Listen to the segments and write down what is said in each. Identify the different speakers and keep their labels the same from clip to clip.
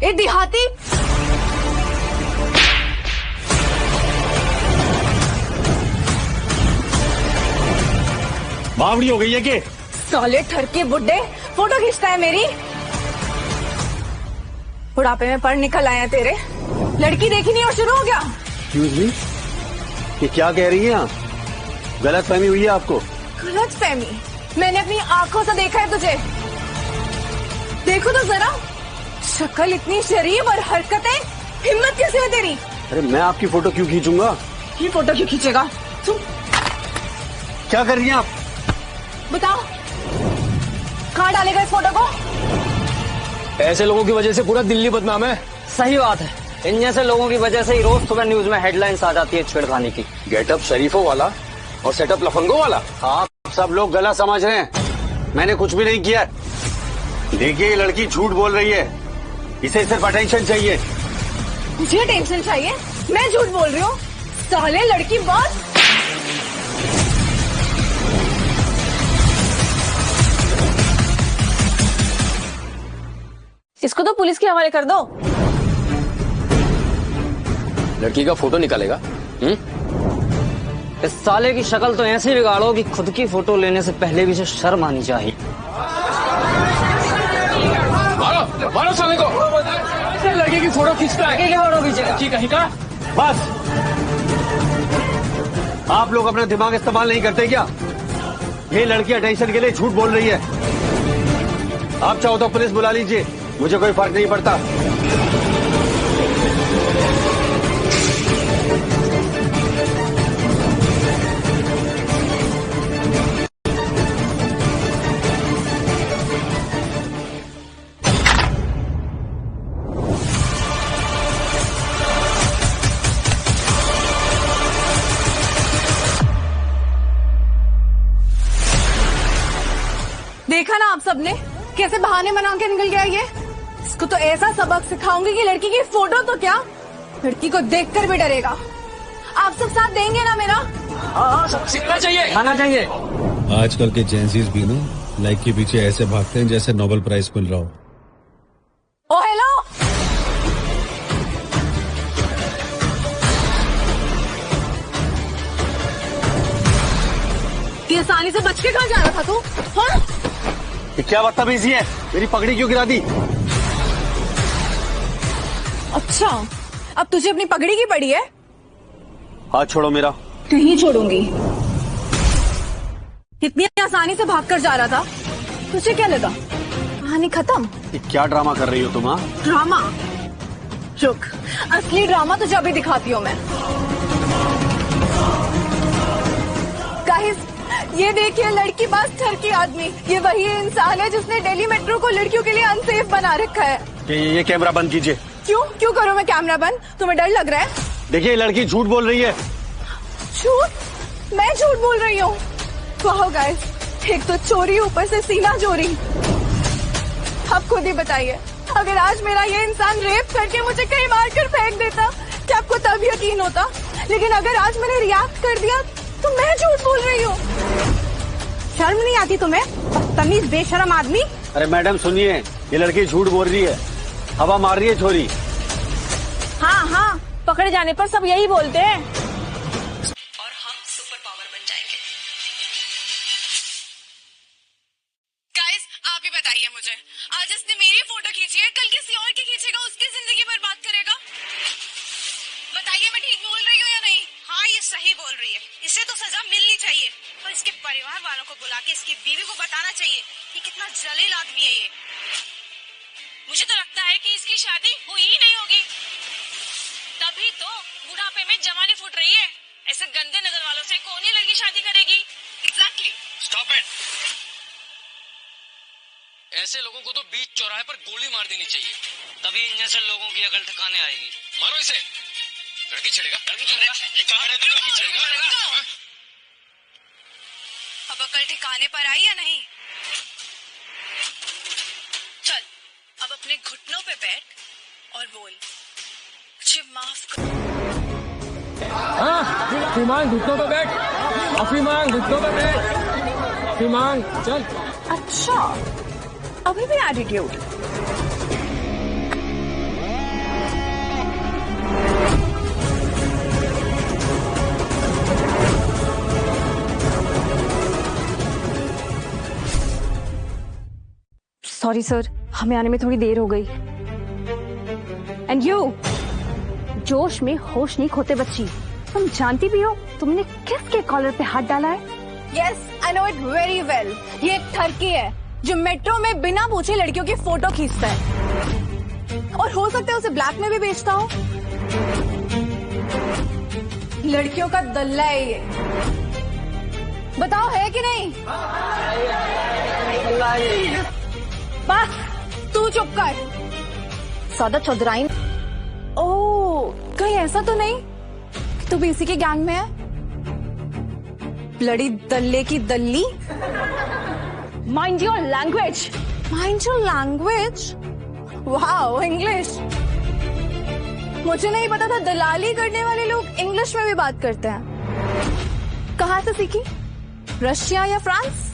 Speaker 1: ए देहाती,
Speaker 2: बावड़ी हो गई है कि
Speaker 1: साले ठरके बुड्ढे फोटो खींचता है मेरी। बुढ़ापे में पढ़ निकल आया तेरे, लड़की देखी नहीं और शुरू हो गया।
Speaker 2: एक्सक्यूज मी, ये क्या कह रही हैं आप? गलत फहमी हुई है आपको।
Speaker 1: गलत फहमी? मैंने अपनी आंखों से देखा है तुझे। देखो तो जरा, शक्ल इतनी शरीफ और हरकतें, हिम्मत कैसे है तेरी?
Speaker 2: अरे मैं आपकी फोटो क्यों खींचूंगा?
Speaker 1: ये फोटो क्यों खींचेगा तू?
Speaker 2: क्या कर रही हैं आप?
Speaker 1: बताओ, कहाँ डालेगा इस फोटो को?
Speaker 3: ऐसे लोगों की वजह से पूरा दिल्ली बदनाम है।
Speaker 4: सही बात है, इन जैसे लोगों की वजह से ही रोज सुबह न्यूज में हेडलाइंस आ जाती है छेड़खानी की।
Speaker 2: गेटअप शरीफों वाला और सेटअप लफंगों वाला। आप सब लोग गलत समझ रहे हैं, मैंने कुछ भी नहीं किया। देखिए ये लड़की झूठ बोल रही है, इसे सिर्फ अटेंशन चाहिए।
Speaker 1: मुझे टेंशन चाहिए? मैं झूठ बोल रही हूँ? साले लड़की बहुत। इसको तो पुलिस के हवाले कर दो।
Speaker 3: लड़की का फोटो निकालेगा?
Speaker 4: इस साले की शक्ल तो ऐसे बिगाड़ो कि खुद की फोटो लेने से पहले भी इसे शर्म आनी चाहिए।
Speaker 3: मारो, मारो साले को। लड़के की फोटो खींचता है।
Speaker 4: लड़के की फोटो खींचेगा?
Speaker 3: कहीं का?
Speaker 2: बस, आप लोग अपना दिमाग इस्तेमाल नहीं करते क्या? ये लड़की अटेंशन के लिए झूठ बोल रही है। आप चाहो तो पुलिस बुला लीजिए, मुझे कोई फर्क नहीं पड़ता।
Speaker 1: देखा ना आप सबने कैसे बहाने बना के निकल गया ये। इसको तो ऐसा सबक सिखाऊंगी कि लड़की की फोटो तो क्या, लड़की को देखकर भी डरेगा। आप सब साथ देंगे ना मेरा?
Speaker 3: हाँ, सीखना चाहिए,
Speaker 4: खाना चाहिए।
Speaker 5: आजकल के जेंसीज भी ना लाइक के पीछे ऐसे भागते हैं जैसे नोबेल प्राइज मिल रहा हो।
Speaker 1: ओ हेलो, ये आसानी से बच के कहाँ जा रहा था तू? हाँ?
Speaker 2: ये क्या बदतमीजी है? मेरी पगड़ी क्यों गिरा दी?
Speaker 1: अच्छा, अब तुझे अपनी पगड़ी की पड़ी है?
Speaker 2: हाथ छोड़ो मेरा।
Speaker 1: नहीं छोड़ूंगी। इतनी आसानी से भागकर जा रहा था, तुझे क्या लगा कहानी खत्म?
Speaker 2: ये क्या ड्रामा कर रही हो तुम? हाँ,
Speaker 1: ड्रामा? रुक, असली ड्रामा तुझे अभी दिखाती हूँ मैं। गाइस, ये देखिए लड़की बस ठरकी आदमी। ये वही इंसान है जिसने दिल्ली मेट्रो को लड़कियों के लिए अनसेफ बना रखा है।
Speaker 2: ये कैमरा बंद कीजिए।
Speaker 1: क्यों क्यों करूँ मैं कैमरा बंद? तुम्हें डर लग रहा है?
Speaker 2: देखिए लड़की झूठ बोल रही है।
Speaker 1: झूठ? मैं झूठ बोल रही हूँ? वाह गाइस, एक तो चोरी, ऊपर से सीना चोरी। आप खुद ही बताइए, अगर आज मेरा ये इंसान रेप करके मुझे कहीं मार कर फेंक देता, क्या आपको तब यकीन होता? लेकिन अगर आज मैंने रिएक्ट कर दिया तो मैं झूठ बोल रही हूँ। शर्म नहीं आती तुम्हें, बदतमीज बेशरम आदमी?
Speaker 2: अरे मैडम सुनिए, ये लड़की झूठ बोल रही है, हवा मार रही है छोरी।
Speaker 1: हाँ हाँ, पकड़े जाने पर सब यही बोलते हैं।
Speaker 6: और हम सुपर पावर बन जाएंगे। गाइस, आप ही बताइए मुझे, आज इसने मेरी फोटो खींची है, कल किसी और की खींचेगा, उसकी जिंदगी बर्बाद करेगा। बताइए मैं ठीक बोल रही हूँ या नहीं? हाँ, ये सही बोल रही है, इसे तो सजा मिलनी चाहिए। और इसके परिवार वालों को बुला के इसकी बीवी को बताना चाहिए कि कितना जलील आदमी है ये। मुझे तो लगता है कि इसकी शादी हुई ही नहीं होगी, तभी तो बुढ़ापे में जवानी फूट रही है। ऐसे गंदे नजर वालों से कौन ही लड़की शादी करेगी? एग्जैक्टली।
Speaker 3: Stop it. ऐसे लोगों को तो बीच चौराहे पर गोली मार देनी चाहिए,
Speaker 4: तभी इन जैसे लोगों की अकल ठिकाने आएगी।
Speaker 3: मारो इसे। लड़की छेड़ेगा, लड़की छेड़ेगा, ये कहाँ है? लड़की छेड़ेगा।
Speaker 6: अब अकल ठिकाने पर आई या नहीं? चल, अब अपने घुटनों पे बैठ और बोल, मुझे माफ कर।
Speaker 3: हाँ, अफीमान घुटनों पे बैठ, अफीमान घुटनों पे बैठ, अफीमान चल।
Speaker 1: अच्छा, अभी भी एटीट्यूड? सॉरी सर, हमें आने में थोड़ी देर हो गई। एंड यू, जोश में होश नहीं खोते बच्ची। तुम जानती भी हो तुमने किसके कॉलर पे हाथ डाला है? Yes, I know it very well. ये एक ठरकी है जो मेट्रो में बिना पूछे लड़कियों की फोटो खींचता है, और हो सकता है उसे ब्लैक में भी बेचता हो। लड़कियों का दल्ला है ये। बताओ है कि नहीं? बस तू चुप कर। सौदा चौधराइन। ओह, कहीं ऐसा तो नहीं कि तू भी इसी के गैंग में है? ब्लडी दल्ले की Dalli. Mind your language. Mind your language? Wow, English. मुझे नहीं पता था दलाली करने वाले लोग इंग्लिश में भी बात करते हैं। कहाँ से सीखी? रशिया या फ्रांस?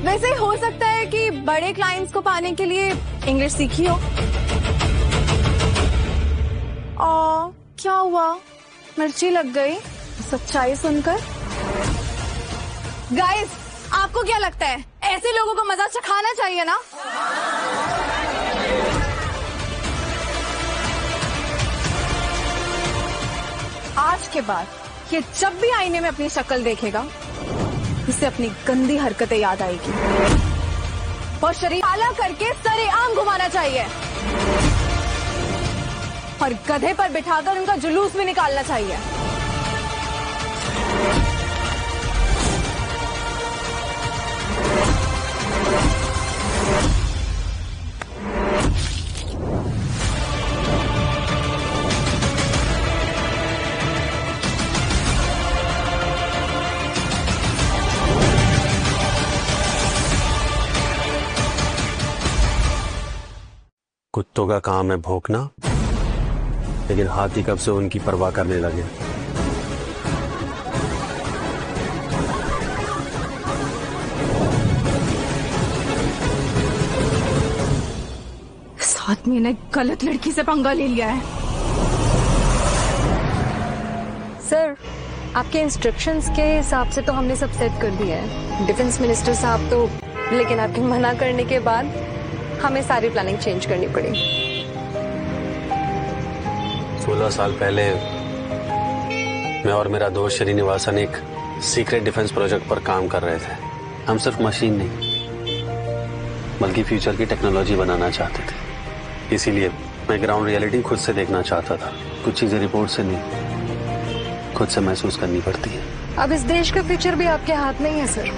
Speaker 1: वैसे हो सकता है कि बड़े क्लाइंट्स को पाने के लिए इंग्लिश सीखी हो। क्या हुआ? मिर्ची लग गई सच्चाई सुनकर? गाइस, आपको क्या लगता है ऐसे लोगों को मजा चखाना चाहिए ना? आज के बाद ये जब भी आईने में अपनी शक्ल देखेगा, इसे अपनी गंदी हरकतें याद आएगी और शरीर काला करके सरेआम घुमाना चाहिए और गधे पर बिठाकर उनका जुलूस भी निकालना चाहिए।
Speaker 2: कुत्तों का काम है भौंकना, लेकिन हाथी कब से उनकी परवाह करने लगे।
Speaker 1: इस आदमी ने गलत लड़की से पंगा ले लिया है।
Speaker 7: सर, आपके इंस्ट्रक्शंस के हिसाब से तो हमने सब सेट कर दिया है, डिफेंस मिनिस्टर साहब तो, लेकिन आपके मना करने के बाद हमें सारी प्लानिंग चेंज करनी पड़ी।
Speaker 2: 16 साल पहले मैं और मेरा दोस्त श्रीनिवासन एक सीक्रेट डिफेंस प्रोजेक्ट पर काम कर रहे थे। हम सिर्फ मशीन नहीं बल्कि फ्यूचर की टेक्नोलॉजी बनाना चाहते थे। इसीलिए मैं ग्राउंड रियलिटी खुद से देखना चाहता था। कुछ चीजें रिपोर्ट से नहीं, खुद से महसूस करनी पड़ती है।
Speaker 7: अब इस देश का फ्यूचर भी आपके हाथ में ही है सर।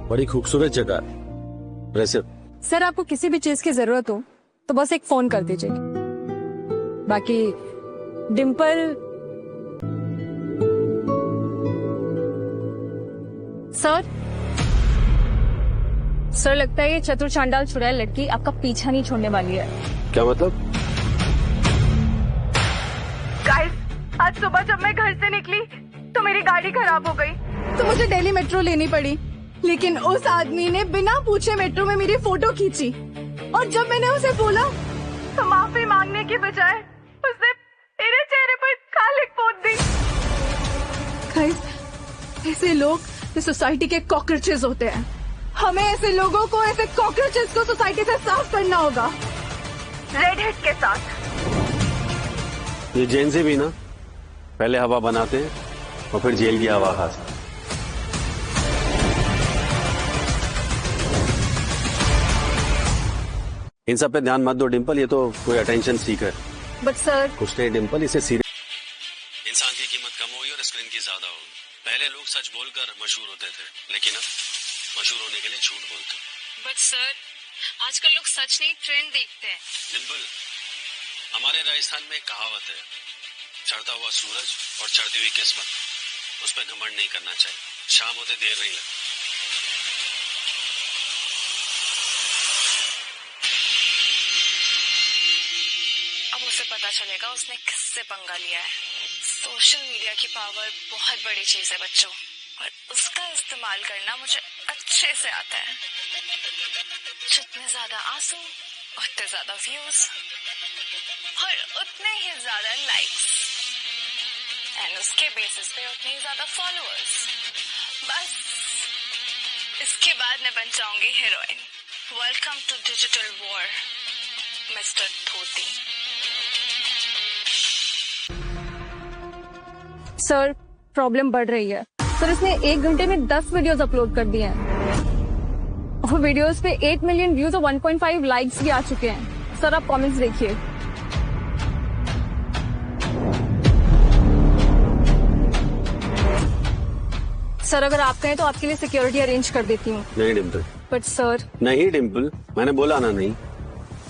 Speaker 2: बड़ी खूबसूरत जगह, वैसे
Speaker 7: सर, आपको किसी भी चीज की जरूरत हो तो बस एक फोन कर दीजिए। बाकी डिम्पल सर लगता है ये चतुर चांडाल चुड़ैल लड़की आपका पीछा नहीं छोड़ने वाली है।
Speaker 2: क्या मतलब?
Speaker 1: गाइस, आज सुबह जब मैं घर से निकली तो मेरी गाड़ी खराब हो गई, तो मुझे दिल्ली मेट्रो लेनी पड़ी। लेकिन उस आदमी ने बिना पूछे मेट्रो में मेरी फोटो खींची, और जब मैंने उसे बोला तो माफी मांगने की बजाय उसने मेरे चेहरे पर कालिक पोत दी। गाइस, ऐसे लोग इस सोसाइटी के कॉकरोचेस होते हैं। हमें ऐसे लोगों को, ऐसे कॉकरोचेस को सोसाइटी से साफ करना होगा, रेड हेड के साथ।
Speaker 2: ये जेंजी भी ना पहले हवा बनाते हैं और फिर जेल की हवा खाते हैं। इन सब पे ध्यान मत दो डिम्पल, ये तो कोई अटेंशन सीकर।
Speaker 7: बट सर,
Speaker 2: कुछ नहीं डिम्पल, इसे सीरियस। इंसान की कीमत कम हुई और स्क्रीन की ज्यादा होगी। पहले लोग सच बोलकर मशहूर होते थे, लेकिन अब मशहूर होने के लिए झूठ बोलते हैं।
Speaker 6: बट सर, आजकल लोग सच नहीं ट्रेंड देखते हैं।
Speaker 2: डिम्पल, हमारे राजस्थान में एक कहावत है, चढ़ता हुआ सूरज और चढ़ती हुई किस्मत, उस पर घमंड नहीं करना चाहिए। शाम होते देर नहीं लगती।
Speaker 6: अब उसे पता चलेगा उसने किससे पंगा लिया है। सोशल मीडिया की पावर बहुत बड़ी चीज है बच्चों, और उसका इस्तेमाल करना मुझे अच्छे से आता है। जितने ज्यादा आंसू उतने ज्यादा व्यूज और उतने ही ज्यादा लाइक्स एंड उसके बेसिस पे उतने ही ज्यादा फॉलोअर्स। बस इसके बाद मैं बन जाऊंगी heroine. Welcome to digital war mister Dhoti.
Speaker 7: Sir problem बढ़ रही है। सर इसने 1 घंटे में 10 वीडियोस अपलोड कर दिए हैं। वो वीडियोस पे 8 मिलियन व्यूज और 1.5 लाइक्स भी आ चुके हैं। सर आप कमेंट्स देखिए। सर अगर आप कहें तो आपके लिए सिक्योरिटी अरेंज कर देती हूँ।
Speaker 2: नहीं डिम्पल,
Speaker 7: बट सर
Speaker 2: नहीं डिम्पल, मैंने बोला ना नहीं।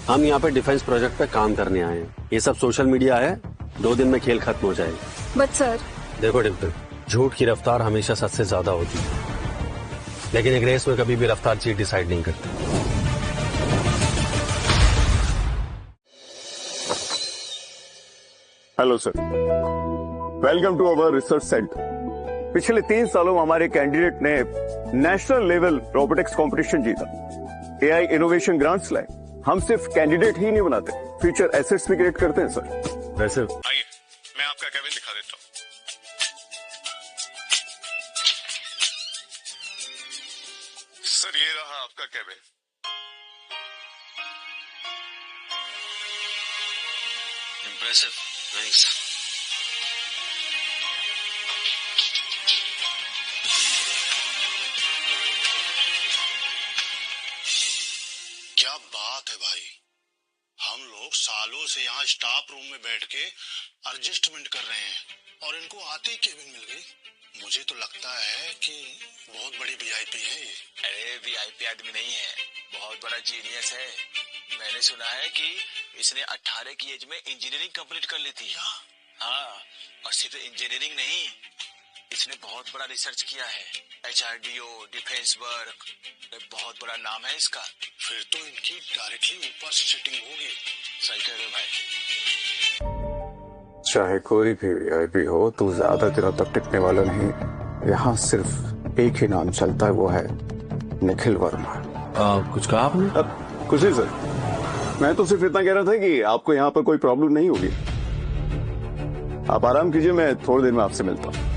Speaker 2: हम यहाँ पे डिफेंस प्रोजेक्ट पे काम करने आए हैं। ये सब सोशल मीडिया है, 2 दिन में खेल खत्म हो जाएगा।
Speaker 7: बट सर
Speaker 2: देखो डिम्पल, झूठ की रफ्तार हमेशा सच से ज्यादा होती है, लेकिन एक रेस में कभी भी रफ्तार चीज डिसाइड नहीं करती।
Speaker 8: Hello sir, welcome to our research centre. पिछले 3 सालों में हमारे कैंडिडेट ने नेशनल लेवल रोबोटिक्स कंपटीशन जीता, एआई इनोवेशन ग्रांट्स लाए। हम सिर्फ कैंडिडेट ही नहीं बनाते, फ्यूचर एसेट्स भी क्रिएट करते हैं सर। वैसे
Speaker 9: आइए, मैं आपका केबिन दिखा देता हूँ। सर ये रहा आपका केबिन।
Speaker 2: Impressive, nice.
Speaker 9: क्या बात है भाई, हम लोग सालों से यहाँ स्टाफ रूम में बैठ के एडजस्टमेंट कर रहे हैं और इनको आते ही केबिन मिल गई। मुझे तो लगता है कि बहुत बड़ी वीआईपी है ये।
Speaker 10: अरे वीआईपी आदमी नहीं है, बहुत बड़ा जीनियस है। मैंने सुना है कि इसने 18 की एज में इंजीनियरिंग कंप्लीट कर ली थी। हाँ, और सिर्फ इंजीनियरिंग नहीं, इसने बहुत बड़ा रिसर्च किया है। HRDO, डिफेंस वर्क, बहुत बड़ा नाम है इसका।
Speaker 9: फिर तो इनकी डायरेक्टली ऊपर से सेटिंग होगी।
Speaker 10: सही कह रहे हो भाई।
Speaker 8: चाहे कोई भी वीआईपी हो तो ज्यादा दिनों तक टिकने वाला नहीं। यहाँ सिर्फ एक ही नाम चलता है, वो है निखिल वर्मा।
Speaker 2: कुछ कहा आपने?
Speaker 8: कुछ नहीं सर, मैं तो सिर्फ इतना कह रहा था कि आपको यहाँ पर कोई प्रॉब्लम नहीं होगी। आप आराम कीजिए, मैं थोड़ी देर में आपसे मिलता हूँ।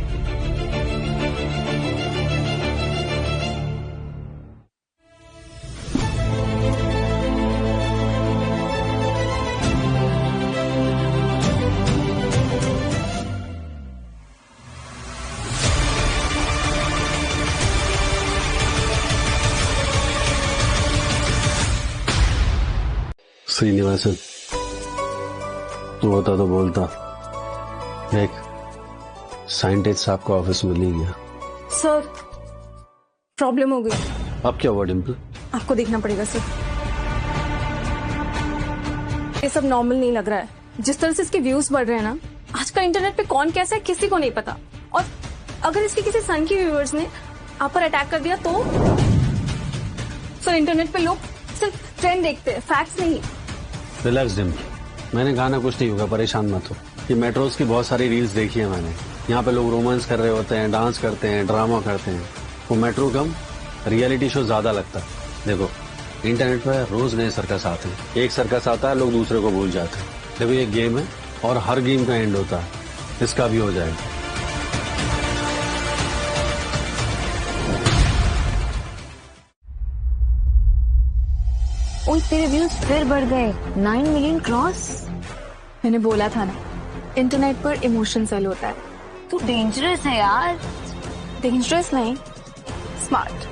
Speaker 2: श्रीनिवासन, तू होता तो बोलता। एक साइंटिस्ट साहब का ऑफिस मिल ही गया।
Speaker 7: सर प्रॉब्लम हो गई।
Speaker 2: अब क्या हुआ डिम्पल?
Speaker 7: आपको देखना पड़ेगा सर। ये सब नॉर्मल नहीं लग रहा है। जिस तरह से इसके व्यूज बढ़ रहे हैं ना, आजकल इंटरनेट पे कौन कैसा है किसी को नहीं पता। और अगर इसके किसी सन के व्यूअर्स ने आप पर अटैक कर दिया तो? सर इंटरनेट पे लोग सिर्फ ट्रेंड देखते हैं, फैक्ट्स नहीं।
Speaker 2: रिलैक्स डिम्पल, मैंने कहा ना कुछ नहीं होगा, परेशान मत हो। ये मेट्रोज की बहुत सारी रील्स देखी है मैंने। यहाँ पे लोग रोमांस कर रहे होते हैं, डांस करते हैं, ड्रामा करते हैं। वो मेट्रो कम, रियलिटी शो ज्यादा लगता है। देखो इंटरनेट पर रोज नए सर्कस आते हैं। एक सर्कस आता है, लोग दूसरे को भूल जाते हैं। देखो ये गेम है और हर गेम का एंड होता है, इसका भी हो जाएगा।
Speaker 11: ओए तेरे व्यूज फिर बढ़ गए, 9 मिलियन क्रॉस।
Speaker 1: मैंने बोला था ना, इंटरनेट पर इमोशन सेल होता है।
Speaker 11: तू डेंजरस है यार।
Speaker 1: डेंजरस नहीं, स्मार्ट।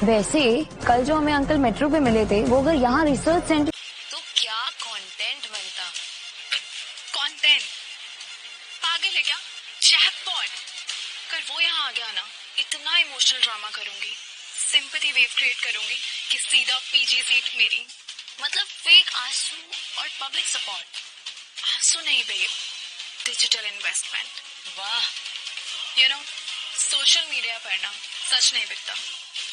Speaker 11: वैसे कल जो हमें अंकल मेट्रो पे मिले थे, वो अगर यहाँ रिसर्च सेंटर
Speaker 6: तो क्या कंटेंट बनता। कंटेंट पागल है क्या? जैकपॉट। अगर वो यहाँ आ गया ना, इतना इमोशनल ड्रामा करूंगी, सिंपैथी वेव क्रिएट करूंगी कि सीधा पीजी सीट मेरी। मतलब फेक आंसू और पब्लिक सपोर्ट। आंसू नहीं बेब, डिजिटल इन्वेस्टमेंट। वाह। यू नो, सोशल मीडिया पर ना सच नहीं बिकता,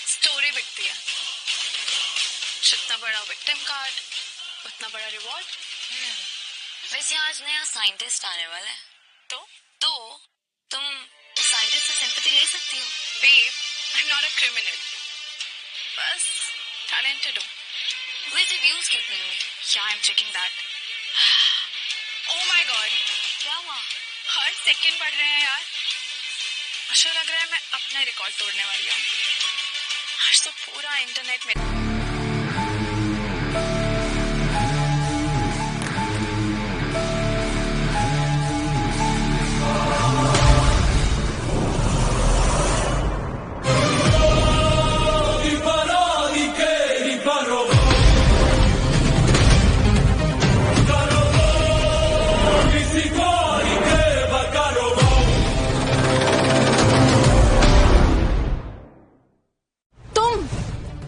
Speaker 6: स्टोरी बिकती है। जितना बड़ा विक्टिम कार्ड उतना बड़ा रिवॉर्ड।
Speaker 11: वैसे आज नया साइंटिस्ट आने वाला है।
Speaker 6: तो तुम साइंटिस्ट से सिंपैथी सकती हो babe, I am not a criminal, बस टैलेंटेड हूँ। वैसे व्यूज कितने हुए? या I am checking that. Oh my god, क्या हुआ? हर सेकंड बढ़ रहे हैं यार। मुझे लग रहा है मैं अपना रिकॉर्ड तोड़ने वाली हूँ। आज तो पूरा इंटरनेट में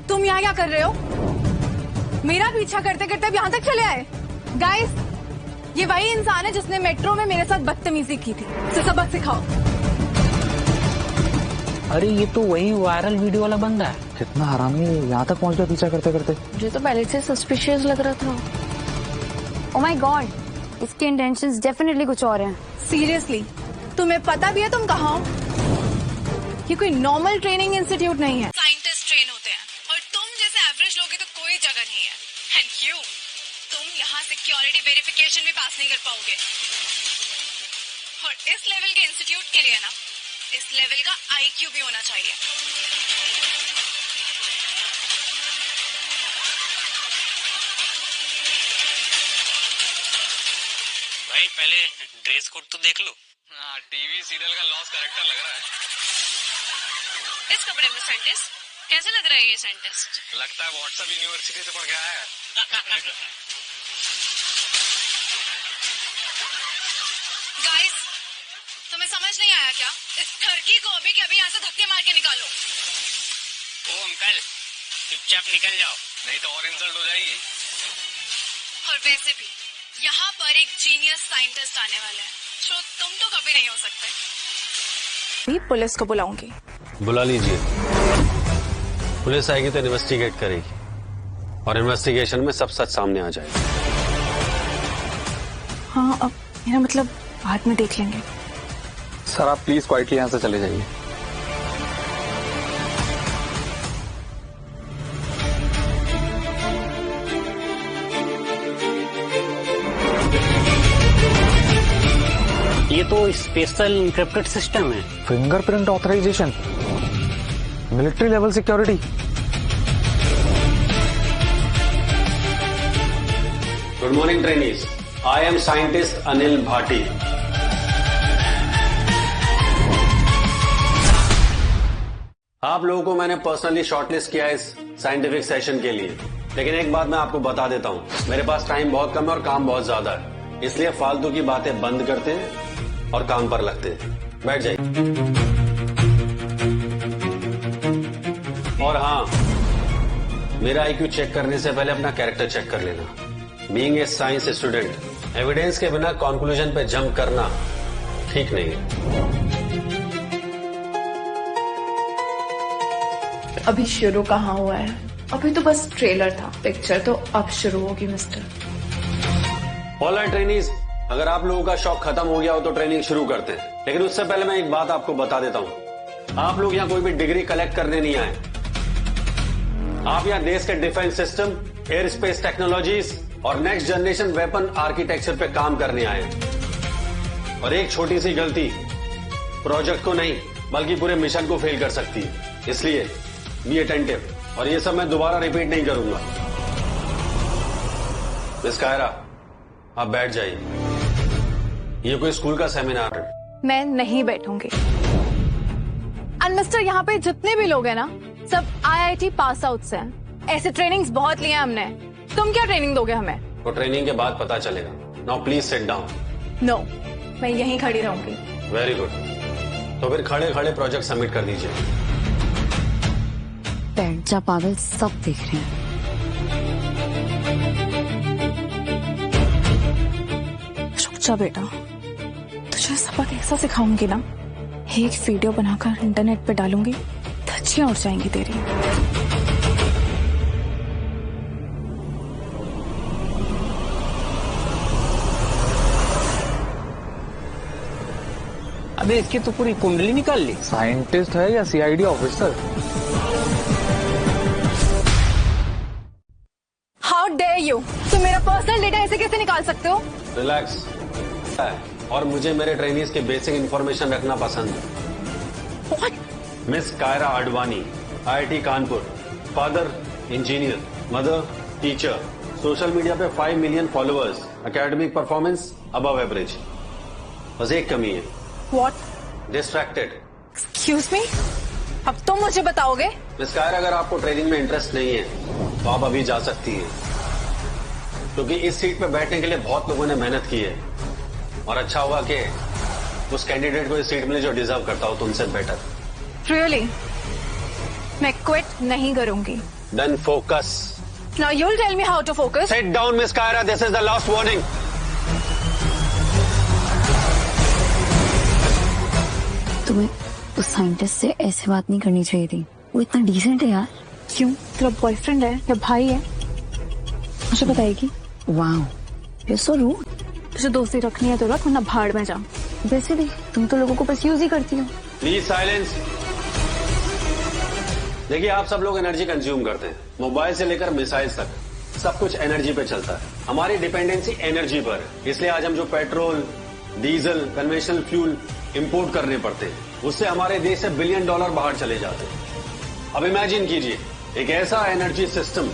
Speaker 1: तुम यहाँ क्या कर रहे हो? मेरा पीछा करते करते अब यहाँ तक चले आए। गाइस, ये वही इंसान है जिसने मेट्रो में मेरे साथ बदतमीजी की थी। इसे सबक सिखाओ।
Speaker 12: अरे ये तो वही वायरल वीडियो वाला बंदा है।
Speaker 13: कितना हरामी है, यहाँ तक पहुँच गया पीछा करते करते।
Speaker 11: मुझे तो पहले से सस्पिशियस लग रहा था। ओह माय गॉड, इसके इंटेंशंस डेफिनेटली कुछ और हैं।
Speaker 1: सीरियसली, तुम्हें पता भी है तुम कहाँ हो? ये कोई नॉर्मल ट्रेनिंग इंस्टीट्यूट नहीं है।
Speaker 6: साइंटिस्ट ट्रेन होते हैं और तुम जैसे एवरेज लोगों की तो कोई जगह नहीं है। एंड यू, तुम यहाँ सिक्योरिटी वेरिफिकेशन भी पास नहीं कर पाओगे। और इस लेवल के इंस्टीट्यूट के लिए ना, इस लेवल का आईक्यू भी होना चाहिए।
Speaker 14: भाई पहले ड्रेस कोड तो देख लो। हाँ, टीवी सीरियल का लॉस कैरेक्टर लग रहा है।
Speaker 6: इस कपड़े में साइंटिस्ट कैसे लग रहा है? ये साइंटिस्ट
Speaker 14: लगता है व्हाट्सएप यूनिवर्सिटी से पढ़ के आया है।
Speaker 6: गाइस, तुम्हें समझ नहीं आया क्या? इस ठरकी को अभी के अभी यहाँ से धक्के मार के निकालो।
Speaker 14: ओ अंकल, चुपचाप निकल जाओ, नहीं तो और इंसल्ट हो जाएगी।
Speaker 6: और वैसे भी यहाँ पर एक जीनियस साइंटिस्ट आने वाला है जो तुम तो कभी नहीं हो सकते।
Speaker 1: भी पुलिस को बुलाऊंगी।
Speaker 2: बुला लीजिए। पुलिस आएगी तो इन्वेस्टिगेट करेगी और इन्वेस्टिगेशन में सब सच सामने आ जाएगा।
Speaker 1: हाँ, अब मेरा मतलब बाद में देख लेंगे।
Speaker 13: सर आप प्लीज क्वाइटली यहाँ से चले जाइए।
Speaker 12: ये तो स्पेशल इंक्रिप्टेड सिस्टम है।
Speaker 13: Fingerprint authorization, military level security.
Speaker 2: Good morning trainees, I am scientist Anil Bhati. आप लोगों को मैंने पर्सनली शॉर्टलिस्ट किया इस साइंटिफिक सेशन के लिए, लेकिन एक बात मैं आपको बता देता हूं, मेरे पास टाइम बहुत कम है और काम बहुत ज्यादा है, इसलिए फालतू की बातें बंद करते हैं और काम पर लगते हैं। बैठ जाइए। और हाँ, मेरा आईक्यू चेक करने से पहले अपना कैरेक्टर चेक कर लेना। Being a science student, evidence के बिना कंक्लूजन पे जंप करना ठीक नहीं है।
Speaker 15: अभी शुरू कहाँ हुआ है? अभी तो बस ट्रेलर था, पिक्चर तो अब शुरू होगी मिस्टर।
Speaker 2: ऑलराइट ट्रेनीज, अगर आप लोगों का शौक खत्म हो गया हो तो ट्रेनिंग शुरू करते हैं, लेकिन उससे पहले मैं एक बात आपको बता देता हूं। आप लोग यहाँ कोई भी डिग्री कलेक्ट करने नहीं आए। आप यहाँ देश के defence system, air space technologies और नेक्स्ट जनरेशन वेपन आर्किटेक्चर पे काम करने आए हैं। और एक छोटी सी गलती प्रोजेक्ट को नहीं बल्कि पूरे मिशन को फेल कर सकती है, इसलिए बी अटेंटिव। और ये सब मैं दोबारा रिपीट नहीं करूंगा। मिस कायरा, आप बैठ जाइए, ये कोई स्कूल का सेमिनार है।
Speaker 1: मैं नहीं बैठूंगी। एंड मिस्टर, यहाँ पे जितने भी लोग हैं ना, सब IIT पास आउट से हैं। ऐसे ट्रेनिंग्स बहुत लिए हमने। तुम क्या ट्रेनिंग दोगे हमें?
Speaker 2: तो ट्रेनिंग के बाद पता चलेगा। Now please sit down.
Speaker 1: No, मैं यहीं खड़ी रहूंगी।
Speaker 2: वेरी गुड, तो फिर खड़े खड़े प्रोजेक्ट सबमिट कर दीजिए।
Speaker 11: बैठ जा पागल, सब देख रहे हैं।
Speaker 1: रुक जा बेटा, तुझे सबक ऐसा सिखाऊंगी ना, एक वीडियो बनाकर इंटरनेट पे डालूंगी, धज्जियां उड़ जाएंगी तेरी।
Speaker 12: अबे इसकी तो पूरी कुंडली निकाल ली।
Speaker 13: साइंटिस्ट है या CID officer?
Speaker 1: How dare you, तुम मेरा पर्सनल डेटा ऐसे कैसे निकाल सकते हो?
Speaker 2: रिलैक्स। और मुझे मेरे ट्रेनीज की बेसिक इंफॉर्मेशन रखना पसंद है। Miss Kiara Advani, IIT Kanpur, father engineer, mother teacher, social media पे 5 million followers, academic performance above average. बस एक कमी है।
Speaker 1: व्हाट?
Speaker 2: डिस्ट्रैक्टेड।
Speaker 1: एक्सक्यूज मी, अब तुम मुझे बताओगे?
Speaker 2: मिस कायरा, अगर आपको ट्रेनिंग में इंटरेस्ट नहीं है तो आप अभी जा सकती हैं, क्योंकि इस सीट पे बैठने के लिए बहुत लोगों ने मेहनत की है और अच्छा हुआ कि उस कैंडिडेट को इस सीट मिली जो डिजर्व करता हो तुमसे बेटर।
Speaker 1: रियली? मैं क्विट नहीं करूंगी।
Speaker 2: Then focus.
Speaker 1: Now you'll tell me how to focus.
Speaker 2: Sit down, Miss Kaira. This is the last warning.
Speaker 11: तुम्हें उस साइंटिस्ट से ऐसे बात नहीं करनी चाहिए थी। वो इतना डिसेंट है यार।
Speaker 7: क्यों? तेरा बॉयफ्रेंड है या भाई है? मुझे बताएगी?
Speaker 11: Wow, you're so rude.
Speaker 7: तुझे दोस्ती रखनी है तो रख, वरना भाड़ में जा।
Speaker 11: वैसे भी तुम तो लोगों को बस यूज ही करती हो।
Speaker 2: Please silence. देखिए, आप सब लोग एनर्जी कंज्यूम करते हैं, मोबाइल से लेकर मिसाइल्स तक सब कुछ एनर्जी पे चलता है। हमारी डिपेंडेंसी एनर्जी पर है, इसलिए आज हम जो petrol, diesel, conventional fuel import करने पड़ते हैं, उससे हमारे देश से $1 बिलियन बाहर चले जाते हैं। अब इमेजिन कीजिए एक ऐसा एनर्जी सिस्टम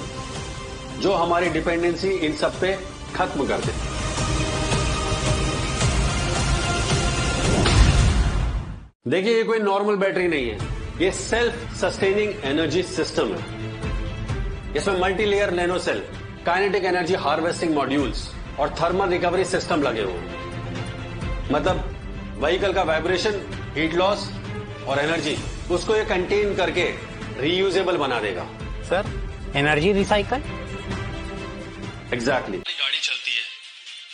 Speaker 2: जो हमारी डिपेंडेंसी इन सब पे खत्म कर दे। देखिए, ये कोई नॉर्मल बैटरी नहीं है, ये सेल्फ सस्टेनिंग एनर्जी सिस्टम है। इसमें multi layer nano cell, kinetic energy harvesting modules और थर्मल रिकवरी सिस्टम लगे हुए हैं। मतलब व्हीकल का वाइब्रेशन, हीट लॉस और एनर्जी, उसको ये कंटेन करके रीयूजेबल बना देगा।
Speaker 12: Sir, energy recycle?
Speaker 2: एग्जैक्टली। गाड़ी चलती है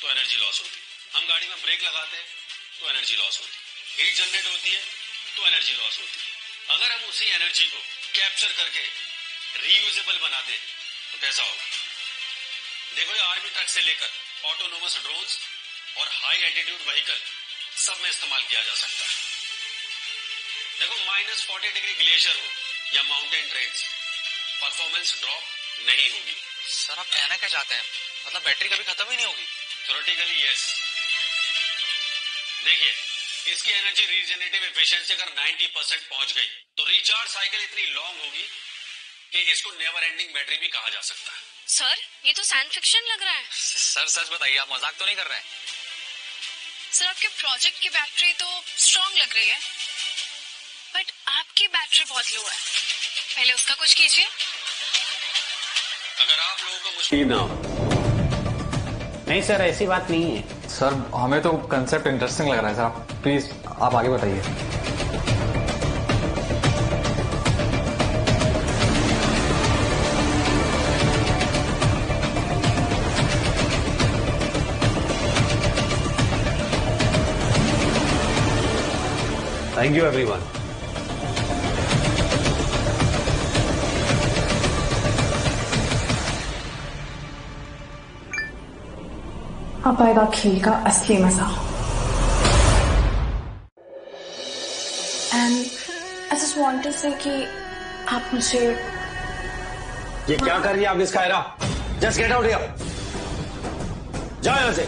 Speaker 2: तो एनर्जी लॉस होती है, हम गाड़ी में ब्रेक लगाते हैं तो एनर्जी लॉस होती है, हीट जनरेट होती है तो एनर्जी लॉस होती है। अगर हम उसी एनर्जी को कैप्चर करके रीयूजेबल बना दें तो कैसा होगा? देखो, ये आर्मी ट्रक से लेकर ऑटोनोमस ड्रोन्स और हाई एल्टीट्यूड व्हीकल सब में इस्तेमाल किया जा सकता है। देखो, -40 डिग्री ग्लेशियर हो या माउंटेन ट्रेन्स, परफॉर्मेंस ड्रॉप नहीं होगी।
Speaker 14: सर, आप कहना क्या चाहते हैं? मतलब बैटरी कभी खत्म ही नहीं होगी?
Speaker 2: Theoretically yes. देखिए, इसकी एनर्जी रीजनरेटिव एफिशिएंसी अगर 90% पहुंच गई तो रिचार्ज साइकिल इतनी लॉन्ग होगी कि इसको नेवर एंडिंग बैटरी भी कहा जा सकता है।
Speaker 6: सर, ये तो साइंस फिक्शन लग रहा है।
Speaker 14: सर सच बताइए, आप मजाक तो नहीं कर रहे हैं?
Speaker 6: सर, आपके प्रोजेक्ट की बैटरी तो स्ट्रांग लग रही है, बट आपकी बैटरी बहुत लो है। पहले उसका कुछ कीजिए।
Speaker 2: अगर आप लोगों को मुश्किल ना हो।
Speaker 12: नहीं सर, ऐसी बात नहीं है।
Speaker 13: सर, हमें तो कंसेप्ट इंटरेस्टिंग लग रहा है सर। प्लीज आप आगे बताइए।
Speaker 2: Thank you everyone.
Speaker 15: अब आएगा खेल का असली मजा। And I just want to say कि आप मुझे।
Speaker 2: ये क्या कर रही है आप miss Kiara? Just get out here. जाओ यहां से।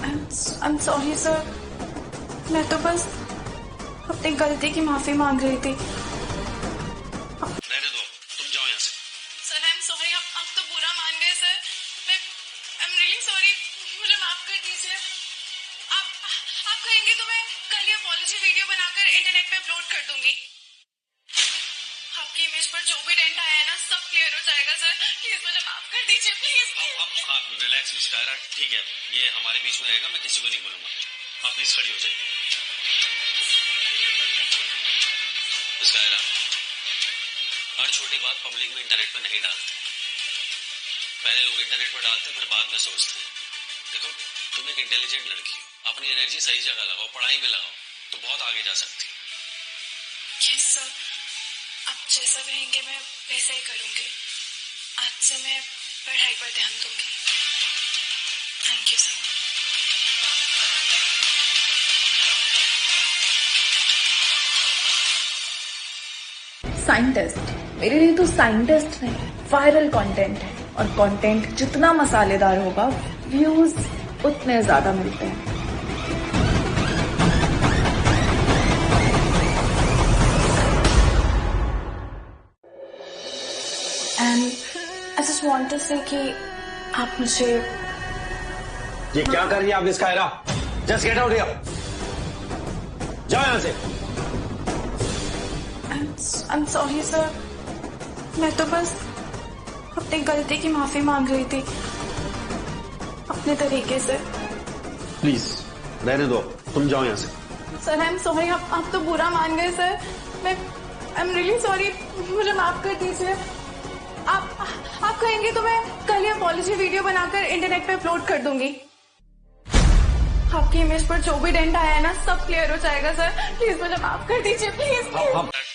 Speaker 15: आई एम सॉरी सर, मैं तो बस अपनी गलती की माफी मांग रही थी।
Speaker 2: रहने दो, तुम जाओ यहां से।
Speaker 6: सर, आई एम सॉरी, आप तो बुरा मान गए सर। मैं आई एम रियली सॉरी, मुझे माफ कर दीजिए। आप कहेंगे तो मैं कल ये अपॉलॉजी वीडियो बनाकर इंटरनेट पे अपलोड कर दूंगी। आपकी इमेज पर जो भी डेंट आया है ना, सब क्लियर हो जाएगा सर। प्लीज मुझे माफ कर दीजिए, प्लीज।
Speaker 2: आप रिलैक्स मिस कायरा, ठीक है, ये हमारे बीच में रहेगा, मैं किसी को नहीं बोलूंगा। आप प्लीज खड़ी हो जाइए। मिस कायरा, हर छोटी बात पब्लिक में इंटरनेट पे नहीं डालते। पहले लोग इंटरनेट पर डालते हैं, फिर बाद में सोचते हैं। देखो, तुम एक इंटेलिजेंट लड़की हो, अपनी एनर्जी सही जगह लगाओ, पढ़ाई में लगाओ, तो बहुत आगे जा सकती हो।
Speaker 6: यस सर, आप जैसा कहेंगे मैं वैसा ही करूंगी। आज से मैं पढ़ाई पर ध्यान दूंगी। Thank you sir.
Speaker 15: साइंटिस्ट मेरे लिए तो साइंटिस्ट नहीं, वायरल कंटेंट है। और कंटेंट जितना मसालेदार होगा, व्यूज उतने ज्यादा मिलते हैं। And I just want to say कि आप मुझे
Speaker 2: ये क्या कर रही है आप miss Kiara? Just get out here, जाओ यहां से।
Speaker 15: I'm sorry सर, मैं तो बस अपनी गलती की माफी मांग रही थी अपने तरीके से।
Speaker 2: प्लीज रहने दो, तुम जाओ यहाँ से।
Speaker 1: सर आई एम सॉरी, आप तो बुरा मान गए सर। मैं आई एम रियली सॉरी, मुझे माफ कर दीजिए। आप कहेंगे तो मैं कल ही अपॉलॉजी वीडियो बनाकर इंटरनेट पे अपलोड कर दूंगी। आपकी इमेज पर जो भी डेंट आया है ना, सब क्लियर हो जाएगा सर। प्लीज मुझे माफ कर दीजिए, प्लीज।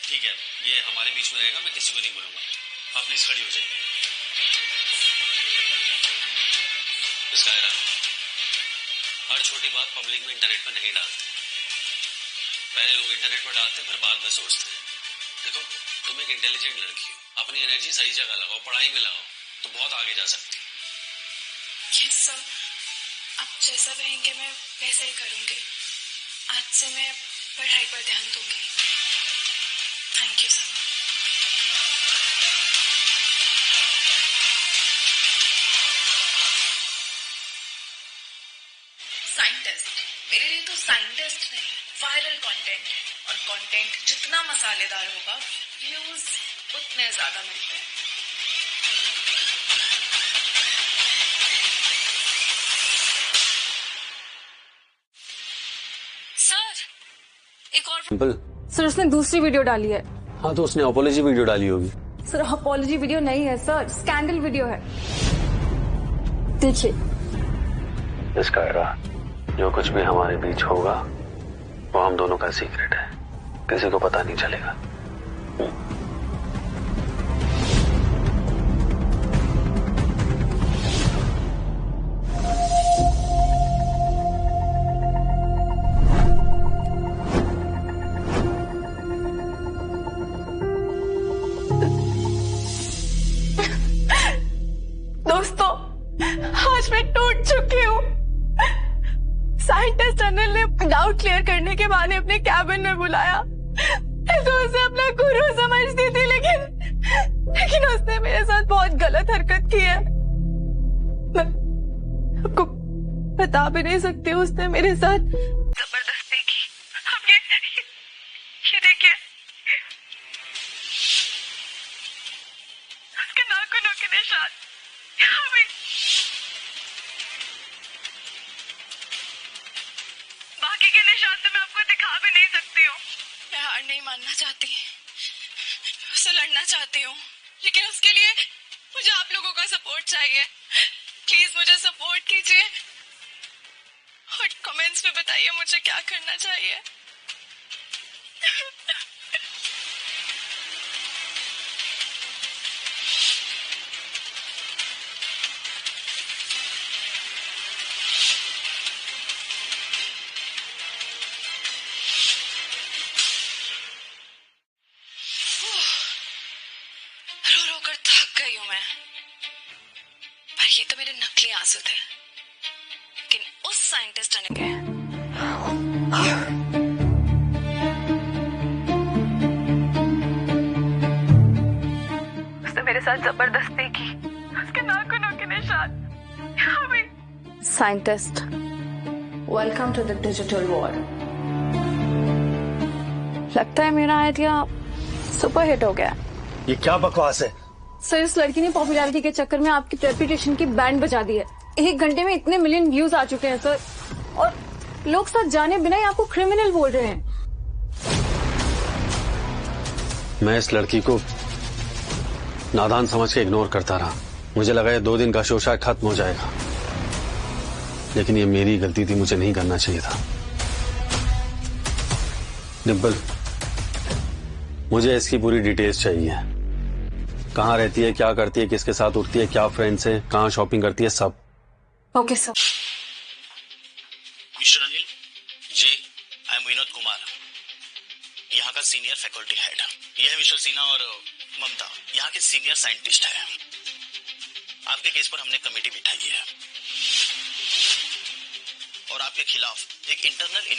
Speaker 2: ठीक है, ये हमारे बीच में रहेगा, मैं किसी को नहीं बोलूंगा। आप प्लीज खड़ी हो जाइए। हर छोटी बात पब्लिक में इंटरनेट पर नहीं डालते। पहले लोग इंटरनेट पर डालते हैं, फिर बाद में सोचते हैं। देखो, तुम एक इंटेलिजेंट लड़की हो, अपनी एनर्जी सही जगह लगाओ, पढ़ाई में लगाओ, तो बहुत आगे जा सकती हो।
Speaker 15: यस सर, आप जैसा कहेंगे मैं वैसा ही करूंगी। आज से मैं पढ़ाई पर ध्यान दूंगी। Thank you sir. साइंटिस्ट मेरे लिए तो साइंटिस्ट नहीं, वायरल कंटेंट है। और कंटेंट जितना मसालेदार होगा, व्यूज उतने ज्यादा मिलते हैं।
Speaker 7: एक और
Speaker 2: सिंपल।
Speaker 7: सर उसने दूसरी वीडियो डाली है।
Speaker 2: हाँ तो उसने अपॉलॉजी वीडियो डाली होगी।
Speaker 7: सर अपॉलॉजी वीडियो नहीं है सर, स्कैंडल वीडियो है। देखिए।
Speaker 2: मिस कायरा, जो कुछ भी हमारे बीच होगा वो हम दोनों का सीक्रेट है, किसी को पता नहीं चलेगा।
Speaker 1: दोस्तों, आज मैं टूट चुकी हूँ। साइंटिस्ट अनिल ने डाउट क्लियर करने के बहाने अपने कैबिन में बुलाया। मैं तो उसे अपना गुरु समझती थी, लेकिन उसने मेरे साथ बहुत गलत हरकत की है। मैं आपको बता भी नहीं सकती, उसने मेरे साथ जबरदस्ती की। अब ये देखिए, उसके नाखूनों के निशान यहाँ भी। बाकी के निशान तो मैं आपको दिखा भी नहीं सकती हूँ। मैं हार नहीं मानना चाहती, उससे लड़ना चाहती हूँ, लेकिन उसके लिए मुझे आप लोगों का सपोर्ट चाहिए। प्लीज मुझे सपोर्ट कीजिए और कमेंट्स में बताइए मुझे क्या करना चाहिए। रो रो कर थक गई हूं मैं, पर ये तो मेरे नकली आंसू थे। लेकिन उस साइंटिस्ट ने क्या उसने मेरे साथ जबरदस्ती की। उसके नाखूनों के निशान यहाँ भी।
Speaker 7: Scientist,
Speaker 15: welcome to the digital war.
Speaker 7: लगता है मेरा आइडिया सुपर हिट हो गया।
Speaker 2: ये क्या बकवास है?
Speaker 7: सर इस लड़की ने पॉपुलैरिटी के चक्कर में आपकी रेपुटेशन की बैंड बजा दी है। 1 घंटे में इतने मिलियन व्यूज आ चुके हैं सर, और लोग साथ जाने बिना ही आपको क्रिमिनल बोल रहे हैं।
Speaker 2: मैं इस लड़की को नादान समझ के इग्नोर करता रहा। मुझे लगा ये 2 दिन का शो शायद खत्म हो जाएगा, लेकिन ये मेरी गलती थी, मुझे नहीं करना चाहिए था। डिम्पल, मुझे इसकी पूरी डिटेल्स चाहिए। कहाँ रहती है, क्या करती है, किसके साथ उठती है, क्या फ्रेंड्स है, कहाँ शॉपिंग करती है, सब।
Speaker 7: Okay sir.
Speaker 10: Mister Anil ji, I am Vinod Kumar, यहाँ का सीनियर फैकल्टी हेड। यह मिस्टर सिन्हा और ममता यहाँ के सीनियर साइंटिस्ट हैं। आपके केस पर हमने कमेटी बिठाई है और आपके खिलाफ एक इंटरनल